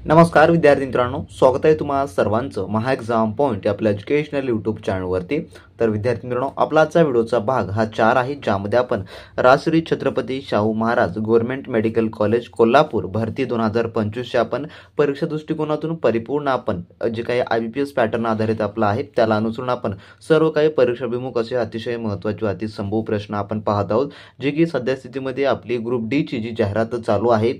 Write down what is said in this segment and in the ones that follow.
नमस्कार विद्यार्थी मित्रांनो, स्वागत आहे तुम्हा सर्वांचं महा एक्झाम पॉईंट आपल्या एज्युकेशनल यूट्यूब चॅनलवरती। तर विद्यार्थी मित्रांनो, आपला आजचा व्हिडिओचा भाग हा 4 आहे, ज्यामध्ये आपण Rajashri Chhatrapati Shahu Maharaj government medical college Kolhapur भरती 2025 च्या आपण परीक्षा दृष्टिकोनातून परिपूर्ण आपण जे काही IBPS पॅटर्न आधारित आपला आहे त्याला अनुसरून आपण सर्व काही परीक्षाभिमुख असे अतिशय महत्त्वाचे अतिसंभव प्रश्न आपण पाहत आहोत, जे की सध्या स्थितीमध्ये आपली ग्रुप डी ची जी जाहिरात चालू आहे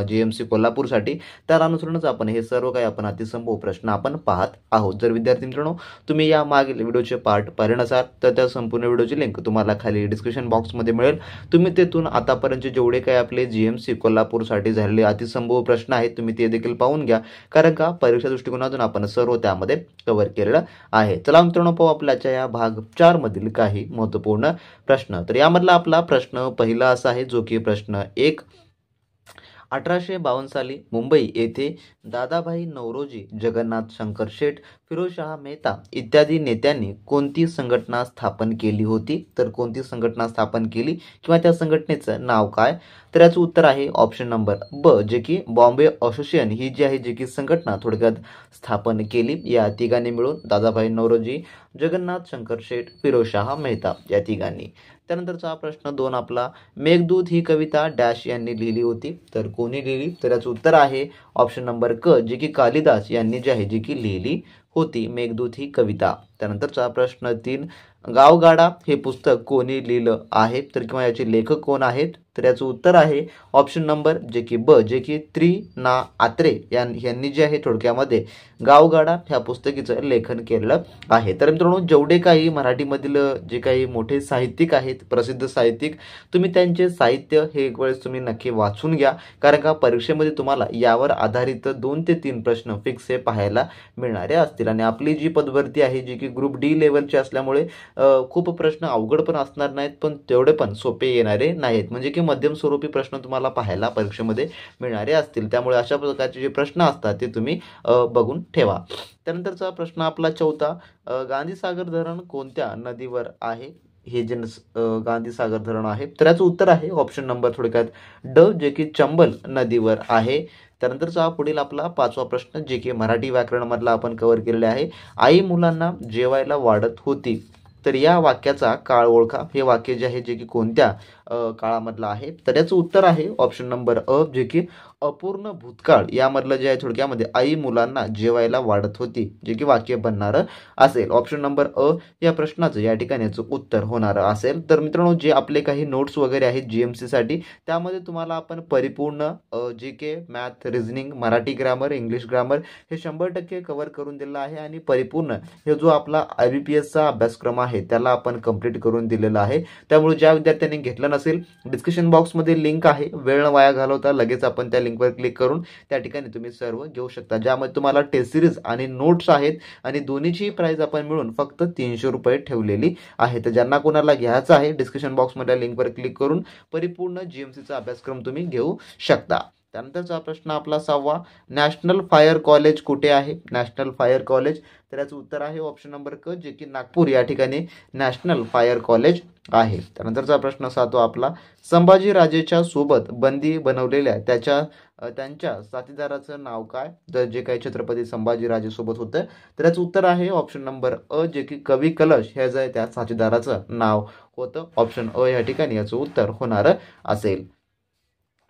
GMC कोल्हापूरसाठी, त्याला अनुसरूनच आपण हे सर्व काही आपण अतिसंभव प्रश्न आपण पाहत आहोत। जर विद्यार्थी मित्रांनो तुम्ही या मागील व्हिडिओचे पार्ट पाहिले नसाल तर त्या संपूर्ण व्हिडिओची लिंक तुम्हाला खाली डिस्क्रिप्शन बॉक्समध्ये मिळेल। तुम्ही तेथून आतापर्यंत जेवढे काही आपले GMC कोल्हापूरसाठी झालेले अतिसंभव प्रश्न आहेत तुम्ही ते देखील पाहून घ्या, कारण का परीक्षा दृष्टिकोनातून आपण सर्व त्यामध्ये कव्हर केलेलं आहे। चला मित्रांनो, पाहू आपल्याच्या या भाग 4 मधील काही महत्त्वपूर्ण प्रश्न। तर यामधला आपला प्रश्न पहिला असा आहे, जो की प्रश्न 1, 1852 साली मुंबई येथे दादाभाई नौरोजी, जगन्नाथ शंकर शेठ, फिरोजशाह मेहता इत्यादी नेत्यांनी कोणती संघटना स्थापन केली होती? तर कोणती संघटना स्थापन केली किंवा त्या संघटनेचं नाव काय? तर याचं उत्तर आहे ऑप्शन नंबर ब, जे की बॉम्बे असोसिएशन ही जी आहे, जी की संघटना थोडक्यात स्थापन केली या तिघांनी मिळून, दादाभाई नौरोजी, जगन्नाथ शंकर शेठ, फिरोजशाह मेहता या तिघांनी। त्यानंतरचा प्रश्न 2 आपला, मेघदूत ही कविता डॅश यांनी लिहिली होती? तर कोणी लिहिली? तर याचं उत्तर आहे ऑप्शन नंबर क, जे की कालिदास यांनी जी आहे, जी की लिहिली होती मेघदूत ही कविता। त्यानंतरचा प्रश्न 3, गावगाडा हे पुस्तक कोणी लिहिलं आहे? तर किंवा याचे लेखक कोण आहेत? तर याचं उत्तर आहे ऑप्शन नंबर जे की ब, जे की त्रि ना आत्रे यांनी जे आहे थोडक्यामध्ये गावगाडा ह्या पुस्तकाचं लेखन केलेलं आहे। तर मित्रांनो, जेवढे काही मराठीमधील जे काही मोठे साहित्यिक आहेत, प्रसिद्ध साहित्यिक, तुम्ही त्यांचे साहित्य हे एक वेळेस तुम्ही नक्की वाचून घ्या, कारण का परीक्षेमध्ये तुम्हाला यावर आधारित 2 ते 3 प्रश्न फिक्स हे पाहायला मिळणारे असतील। आणि आपली जी पदभरती आहे, जी की ग्रुप डी लेवलची असल्यामुळे खूप प्रश्न अवघड पण असणार नाहीत, पण तेवढे पण सोपे येणारे नाहीत, म्हणजे की मध्यम स्वरूपी प्रश्न तुम्हाला पाहायला परीक्षेमध्ये मिळणारे असतील। त्यामुळे अशा प्रकारचे जे प्रश्न असतात ते तुम्ही बघून ठेवा। त्यानंतरचा प्रश्न आपला 4था, गांधीसागर धरण कोणत्या नदीवर आहे? हे जे गांधीसागर धरण आहे, तर याचं उत्तर आहे ऑप्शन नंबर थोडक्यात ड, जे की चंबल नदीवर आहे। त्यानंतरचा पुढील आपला 5वा प्रश्न, जे की मराठी व्याकरणमधला आपण कव्हर केलेला आहे, आई मुलांना जेवायला वाढत होती, तर या वाक्याचा काळ ओळखा। हे वाक्य जे आहे, जे की कोणत्या काळामधलं आहे? तर याचं उत्तर आहे ऑप्शन नंबर अ, जे की अपूर्ण भूतकाळ यामधलं जे आहे थोडक्यामध्ये आई मुलांना जेवायला वाढत होती, जे की वाक्य बनणारं असेल। ऑप्शन नंबर अ या प्रश्नाचं या ठिकाणी याचं उत्तर होणारं असेल। तर मित्रांनो, जे आपले काही नोट्स वगैरे आहेत GMC साठी, त्यामध्ये तुम्हाला आपण परिपूर्ण GK, math, reasoning, Marathi grammar, English grammar हे 100% कव्हर करून दिलं आहे, आणि परिपूर्ण हे जो आपला IBPSचा अभ्यासक्रम आहे त्याला आपण कंप्लीट करून दिलेला आहे। त्यामुळे ज्या विद्यार्थ्यांनी घेतलं नसेल, डिस्क्रिप्शन बॉक्समध्ये लिंक आहे, वेळ न वाया घालवता लगेच आपण त्या लिंकवर क्लिक करून त्या ठिकाणी तुम्ही सर्व घेऊ शकता, ज्यामध्ये तुम्हाला टेस्ट सिरीज आणि नोट्स आहेत, आणि दोन्हीची प्राइस आपण मिळून फक्त 300 रुपये ठेवलेली आहे। तर ज्यांना कोणाला घ्यायचं आहे, डिस्क्रिप्शन बॉक्समध्ये लिंकवर क्लिक करून परिपूर्ण GMCचा अभ्यासक्रम तुम्ही घेऊ शकता। त्यानंतरचा प्रश्न आपला 6वा, नॅशनल फायर कॉलेज कुठे आहे? नॅशनल फायर कॉलेज, तर याचं उत्तर आहे ऑप्शन नंबर क, जे की नागपूर या ठिकाणी नॅशनल फायर कॉलेज आहे। त्यानंतरचा प्रश्न 7वा आपला, संभाजीराजेच्या सोबत बंदी बनवलेल्या त्यांच्या साथीदाराचं नाव काय? तर जे काही छत्रपती संभाजीराजे सोबत होतं, तर याचं उत्तर आहे ऑप्शन नंबर अ, जे की कवी कलश हे जे त्या साथीदाराचं नाव होतं। ऑप्शन अ या ठिकाणी याचं उत्तर होणारं असेल।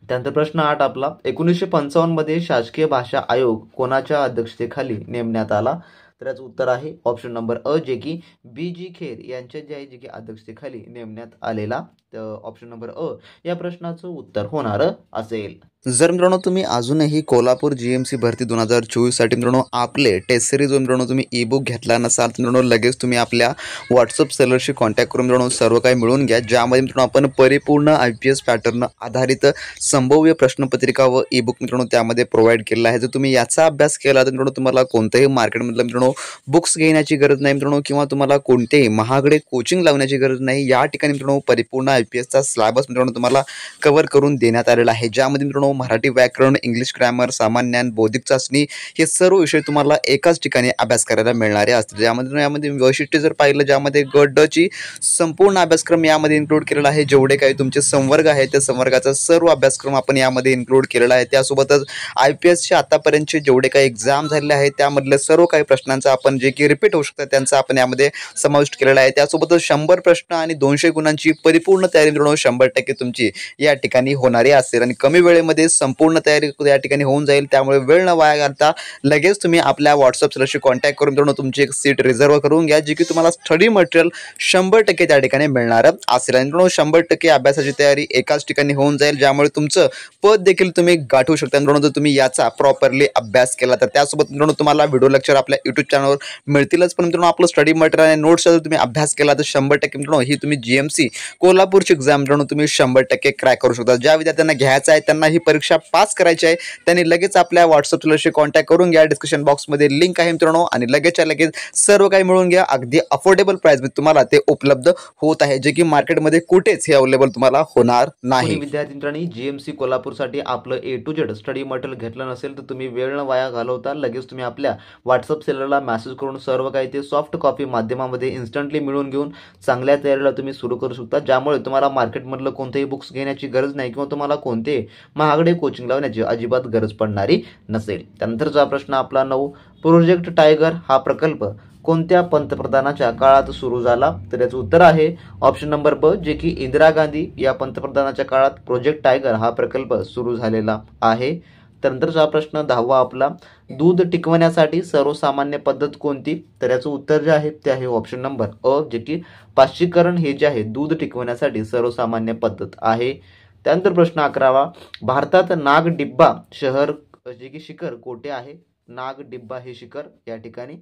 त्यानंतर प्रश्न 8 आपला, 1955 मध्ये शासकीय भाषा आयोग कोणाच्या अध्यक्षतेखाली नेमण्यात आला? तर याचं उत्तर आहे ऑप्शन नंबर अ, जे की BG खेर यांच्या जे आहे, जे की अध्यक्षतेखाली नेमण्यात आलेला। तर ऑप्शन नंबर अ या प्रश्नाचं उत्तर होणारं असेल। जर मित्रांनो तुम्ही अजूनही कोल्हापूर GMC भरती 2024 साठी मित्रांनो आपले टेस्ट सिरीज मित्रांनो तुम्ही ईबुक घेतला नसाल तर मित्रांनो लगेच तुम्ही आपल्या व्हॉट्सअप सेलरशी कॉन्टॅक्ट करून मित्रांनो सर्व काही मिळवून घ्या, ज्यामध्ये मित्रांनो आपण परिपूर्ण IBPS पॅटर्न आधारित संभाव्य प्रश्नपत्रिका व ईबुक मित्रांनो त्यामध्ये प्रोव्हाइड केलेला आहे। जर तुम्ही याचा अभ्यास केला तर मित्रांनो तुम्हाला कोणत्याही मार्केटमधलं मित्रांनो बुक्स घेण्याची गरज नाही मित्रांनो, किंवा तुम्हाला कोणतेही महागडे कोचिंग लावण्याची गरज नाही। या ठिकाणी मित्रांनो परिपूर्ण IPSचा सिलेबस मित्रांनो तुम्हाला कव्हर करून देण्यात आलेला आहे, ज्यामध्ये मित्रांनो मराठी व्याकरण, इंग्लिश ग्रामर, सामान्य ज्ञान, बौद्धिक चाचणी हे सर्व विषय तुम्हाला एकाच ठिकाणी अभ्यास करायला मिळणारे असतील। यामध्ये वैशिष्ट्य जर पाहिलं, ज्यामध्ये गट ड ची संपूर्ण अभ्यासक्रम यामध्ये इन्क्लूड केलेला आहे। जेवढे काही तुमचे संवर्ग आहेत त्या संवर्गाचा सर्व अभ्यासक्रम आपण यामध्ये इन्क्लूड केलेला आहे। त्यासोबतच IPSचे आतापर्यंतचे जेवढे काही एक्झाम झालेले आहेत त्यामधले सर्व काही प्रश्नांचा आपण जे की रिपीट होऊ शकतात त्यांचा आपण यामध्ये समाविष्ट केलेला आहे। त्यासोबतच 100 प्रश्न आणि 200 गुणांची परिपूर्ण तयारी मिळवून 100% तुमची या ठिकाणी होणारी असेल आणि कमी वेळेमध्ये संपूर्ण तयारी या ठिकाणी होऊन जाईल। त्यामुळे वेळ न वाया घालता लगेच तुम्ही आपल्या व्हॉट्सअप सरांशी कॉन्टॅक्ट करून मित्रांनो तुमची एक सीट रिझर्व करून घ्या, जी की तुम्हाला स्टडी मटेरियल 100% त्या ठिकाणी मिळणार असेल। आणि मित्रांनो 100% अभ्यासाची तयारी एकाच ठिकाणी होऊन जाईल, ज्यामुळे तुमचं पद देखील तुम्ही गाठवू शकता मित्रांनो जर तुम्ही याचा प्रॉपरली अभ्यास केला तर। त्यासोबत मित्रांनो तुम्हाला व्हिडिओ लेक्चर आपल्या YouTube चॅनलवर मिळतीलच, पण मित्रांनो आपलं स्टडी मटेरियल आणि नोट्सचा जर तुम्ही अभ्यास केला तर 100% मित्रांनो ही तुम्ही GMC कोल्हापूरची एक्झाम मित्रांनो तुम्ही 100% क्रॅक करू शकता। ज्या विद्यार्थ्यांना घ्यायचं आहे त्यांना ही परीक्षा पास करायची आहे त्यांनी लगेच आपल्या व्हॉट्सअप चॅनलशी कॉन्टॅक्ट करून घ्या। डिस्क्रिप्शन बॉक्समध्ये लिंक आहे मित्रांनो, आणि लगेचच्या लगेच सर्व काही मिळून घ्या। अगदी अफोर्डेबल प्राइसमध्ये तुम्हाला ते उपलब्ध होत आहे, जे की मार्केटमध्ये कुठेच हे अवेलेबल तुम्हाला होणार नाही। विद्यार्थी मित्रांनी GMC कोल्हापूरसाठी आपलं A to Z study material घेतलं नसेल तर तुम्ही वेळ न वाया घालवता लगेच तुम्ही आपल्या व्हॉट्सअप सेलरला मेसेज करून सर्व काही ते सॉफ्ट कॉपी माध्यमामध्ये इन्स्टंटली मिळवून घेऊन चांगल्या तयारीला तुम्ही सुरू करू शकता, ज्यामुळे तुम्हाला मार्केटमधलं कोणतेही बुक्स घेण्याची गरज नाही किंवा तुम्हाला कोणते महागडे कोचिंग लावण्याची अजिबात गरज पडणारी नसेल। त्यानंतरचा प्रश्न आपला 9, प्रोजेक्ट टायगर हा प्रकल्प कोणत्या पंतप्रधानाच्या काळात सुरू झाला? तर याचं उत्तर आहे ऑप्शन नंबर ब, जे की इंदिरा गांधी या पंतप्रधानाच्या काळात प्रोजेक्ट टायगर हा प्रकल्प सुरू झालेला आहे। त्यानंतरचा प्रश्न 10वा आपला, दूध टिकवण्यासाठी सर्वसामान्य पद्धत कोणती? तर याचं उत्तर जे आहे ते आहे ऑप्शन नंबर अ, जे की पाश्चीकरण हे जे आहे दूध टिकवण्यासाठी सर्वसामान्य पद्धत आहे। त्यानंतर प्रश्न 11वा, भारतात नागडिब्बा शहर जे की शिखर कोठे आहे? नागडिब्बा हे शिखर या ठिकाणी,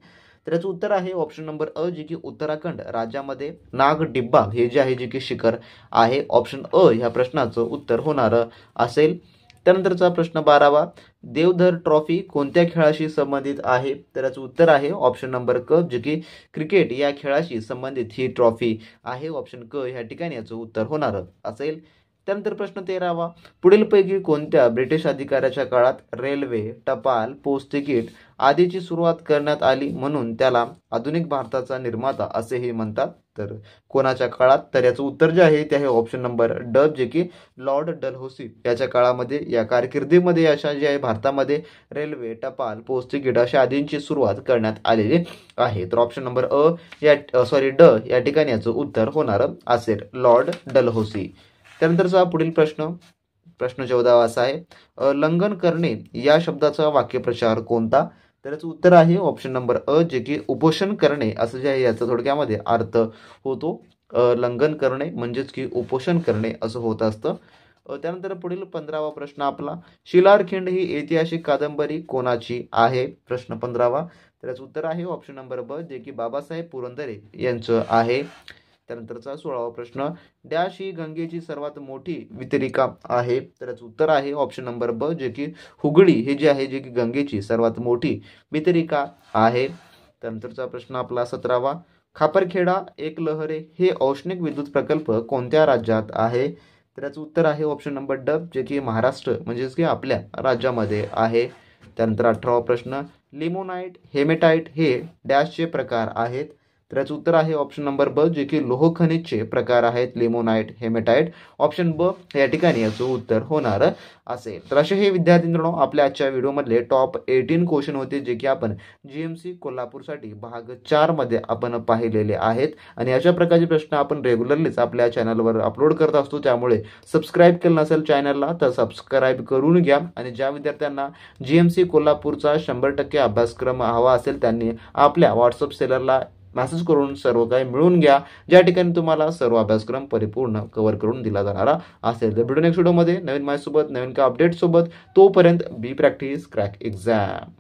तर याचं उत्तर आहे ऑप्शन नंबर अ, जे की उत्तराखंड राज्यामध्ये नागडिब्बा हे जे आहे जे की शिखर आहे। ऑप्शन अ ह्या प्रश्नाचं उत्तर होणार असेल। त्यानंतरचा प्रश्न 12वा, देवधर ट्रॉफी कोणत्या खेळाशी संबंधित आहे? तर याचं उत्तर आहे ऑप्शन नंबर क, जे की क्रिकेट या खेळाशी संबंधित ही ट्रॉफी आहे। ऑप्शन क ह्या ठिकाणी याचं उत्तर होणार असेल। त्यानंतर प्रश्न 13वा, पुढीलपैकी कोणत्या ब्रिटिश अधिकाऱ्याच्या काळात रेल्वे, टपाल, पोस्ट तिकीट आदीची सुरुवात करण्यात आली म्हणून त्याला आधुनिक भारताचा निर्माता असेही म्हणतात? तर कोणाच्या काळात? तर याचं उत्तर जे आहे ते आहे ऑप्शन नंबर ड, जे की लॉर्ड डलहौसी याच्या काळामध्ये या कारकिर्दीमध्ये अशा जे आहे भारतामध्ये रेल्वे, टपाल, पोस्ट तिकीट अशा आदींची सुरुवात करण्यात आलेली आहे। तर ऑप्शन नंबर अ ड या ठिकाणी याचं उत्तर होणार असेल लॉर्ड डलहौसी। त्यानंतरचा पुढील प्रश्न 14वा असा आहे, लंघन करणे या शब्दाचा वाक्यप्रचार कोणता? तर याचं उत्तर आहे ऑप्शन नंबर अ, जे की उपोषण करणे असं जे आहे याचा थोडक्यामध्ये अर्थ होतो। लंघन करणे म्हणजेच की उपोषण करणे असं होत असतं। त्यानंतर पुढील 15वा प्रश्न आपला, शिलारखिंड ही ऐतिहासिक कादंबरी कोणाची आहे? प्रश्न 15वा, तर याचं उत्तर आहे ऑप्शन नंबर ब, जे की बाबासाहेब पुरंदरे यांचं आहे। त्यानंतरचा 16वा प्रश्न, डॅश ही गंगेची सर्वात मोठी वितरिका आहे? तर याचं उत्तर आहे ऑप्शन नंबर ब, जे की हुगळी हे जे आहे जे की गंगेची सर्वात मोठी वितरिका आहे। त्यानंतरचा प्रश्न आपला 17वा, खापरखेडा एक लहरे हे औष्णिक विद्युत प्रकल्प कोणत्या राज्यात आहे? तर याचं उत्तर आहे ऑप्शन नंबर ड, जे की महाराष्ट्र म्हणजेच की आपल्या राज्यामध्ये आहे। त्यानंतर 18वा प्रश्न, लिमोनाइट, हेमेटाइट हे डॅशचे प्रकार आहेत? तर याचं उत्तर आहे ऑप्शन नंबर ब, जे की लोह खनिजचे प्रकार आहेत लिमोनाइट, हेमेटाइट। ऑप्शन ब या ठिकाणी याचं उत्तर होणार असेल। तर असे हे विद्यार्थी मित्रांनो आपल्या आजच्या व्हिडिओमधले टॉप 18 क्वेश्चन होते, जे की आपण GMC कोल्हापूरसाठी भाग 4 मध्ये आपण पाहिलेले आहेत। आणि अशा प्रकारचे प्रश्न आपण रेग्युलरलीच आपल्या चॅनलवर अपलोड करत असतो, त्यामुळे सबस्क्राईब केलं नसेल चॅनलला तर सबस्क्राईब करून घ्या। आणि ज्या विद्यार्थ्यांना GMC कोल्हापूरचा 100% अभ्यासक्रम हवा असेल त्यांनी आपल्या व्हॉट्सअप सेलरला मेसेज करून सर्व काही मिळवून घ्या, ज्या ठिकाणी तुम्हाला सर्व अभ्यासक्रम परिपूर्ण कव्हर करून दिला जाणारा असेल। तर भेटू नेक्स्ट व्हिडिओमध्ये नवीन माहितीसोबत, नवीन का अपडेट सोबत। तोपर्यंत बी प्रॅक्टिस क्रॅक एक्झाम।